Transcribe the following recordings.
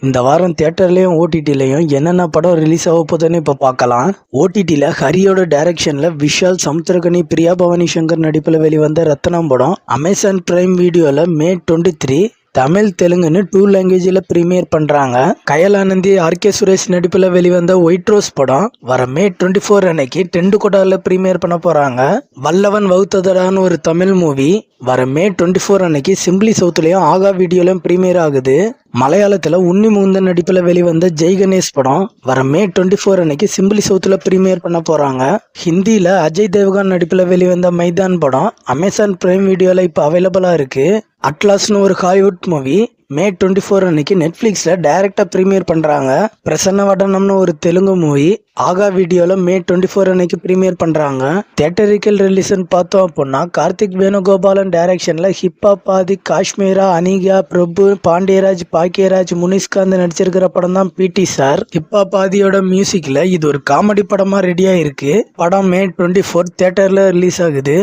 இந்த வாரம் தியேட்டர்லயும் ஓடிடிலையும் என்னென்ன படம் ரிலீஸ் ஆக போகுதுன்னு இப்போ பார்க்கலாம். ஓடிடியில் ஹரியோட டைரக்ஷனில் விஷால், சமுத்திரகனி, பிரியா பவானி சங்கர் நடிப்பில் வெளிவந்த ரத்னம் படம் அமேசான் பிரைம் வீடியோவில் May 23 தமிழ், தெலுங்குன்னு 2 லாங்குவேஜில் ப்ரீமியர் பண்ணுறாங்க. கயல் ஆனந்தி, ஆர்கே சுரேஷ் நடிப்பில் வெளிவந்த ஒயிட் ரோஸ் படம் வர May 24 அன்னைக்கு டெண்டுகொடாவில் ப்ரீமியர் பண்ண போகிறாங்க. வல்லவன் வகுத்ததடான்னு ஒரு தமிழ் மூவி வர May 24 அன்னைக்கு சிம்பிளி சவுத்துலேயும் ஆகா வீடியோலையும் ப்ரீமியர் ஆகுது. மலையாளத்தில் உன்னி முகுந்தன் நடிப்பில் வெளிவந்த ஜெய் கணேஷ் படம் வர May 24 அன்னைக்கு சிம்பிளி சவுத்தில் ப்ரீமியர் பண்ண போகிறாங்க. ஹிந்தியில் அஜய் தேவ்கான் நடிப்பில் வெளிவந்த மைதான் படம் அமேசான் பிரைம் வீடியோவில் இப்போ அவைலபிளாக இருக்குது. அட்லாஸ்னு ஒரு ஹாலிவுட் மூவி May 24 அன்னைக்கு நெட்ஃப்ளிக்ஸில் டைரக்டாக ப்ரீமியர் பண்ணுறாங்க. பிரசன்ன வடனம்னு ஒரு தெலுங்கு மூவி ஆகா வீடியோவில் May 24 அன்னைக்கு ப்ரீமியர் பண்ணுறாங்க. தியேட்டரிக்கல் ரிலீஸ்ன்னு பார்த்தோம் அப்படின்னா கார்த்திக் வேணுகோபாலன் டைரக்ஷனில் ஹிப்ஹாப் ஆதி, காஷ்மீரா, அனிகா, பிரபு, பாண்டியராஜ், பாக்கியராஜ், முனிஷ்காந்த் நடிச்சிருக்கிற படம் தான் பிடி சார். ஹிப்ஹாப் ஆதியோட மியூசிக்கில் இது ஒரு காமெடி படமாக ரெடியாக இருக்கு. படம் May 24 தியேட்டரில் ரிலீஸ் ஆகுது.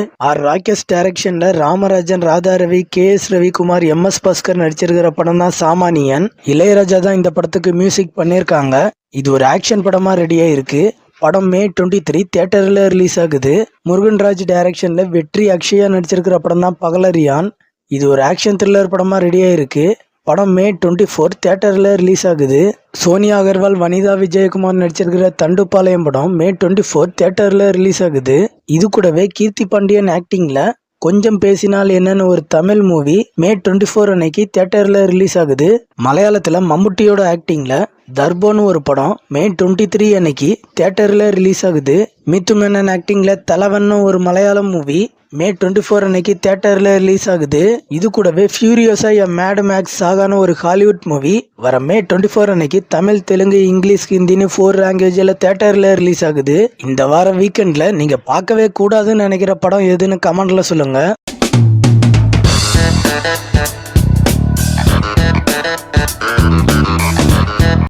ராகேஷ் டைரக்ஷனில் ராமராஜன், ராதா ரவி, KS ரவிக்குமார், MS பாஸ்கர் நடிச்சிருக்கிற படம் தான் சாமானியன். இளையராஜா தான் இந்த படத்துக்கு மியூசிக் பண்ணியிருக்காங்க. இது ஒரு ஆக்ஷன் படமா ரெடியா இருக்கு. படம் May 23 தியேட்டரில் ரிலீஸ் ஆகுது. முருகன்ராஜ் டைரக்ஷனில் வெற்றி, அக்ஷயா நடிச்சிருக்கிற படம் தான் பகலரியான். இது ஒரு ஆக்ஷன் த்ரில்லர் படமா ரெடியா இருக்கு. படம் May 24 தியேட்டரில் ரிலீஸ் ஆகுது. சோனியா அகர்வால், வனிதா விஜயகுமார் நடிச்சிருக்கிற தண்டுப்பாளையம் படம் May 24 தியேட்டரில் ரிலீஸ் ஆகுது. இது கூடவே கீர்த்தி பாண்டியன் ஆக்டிங்ல கொஞ்சம் பேசினால் என்னன்னு ஒரு தமிழ் மூவி May 24 அன்னைக்கு தியேட்டரில் ரிலீஸ் ஆகுது. மலையாளத்தில் மம்முட்டியோட ஆக்டிங்கில் தர்போன்னு ஒரு படம் May 23 அன்னைக்கு தியேட்டரில் ரிலீஸ் ஆகுது. மித்து மேனன் ஆக்டிங்கில் தலைவன்னு ஒரு மலையாளம் மூவி May 24 அன்னைக்கு தியேட்டரில் ரிலீஸ் ஆகுது. இது கூடவே ஃபியூரியோஸா எ மேட் மேக்ஸ் சாகான ஒரு ஹாலிவுட் மூவி வர May 24 அன்னைக்கு தமிழ், தெலுங்கு, இங்கிலீஷ், ஹிந்தின்னு 4 லாங்குவேஜில் தியேட்டரில் ரிலீஸ் ஆகுது. இந்த வாரம் வீக்கெண்டில் நீங்கள் பார்க்கவே கூடாதுன்னு நினைக்கிற படம் எதுன்னு கமெண்ட்ல சொல்லுங்கள்.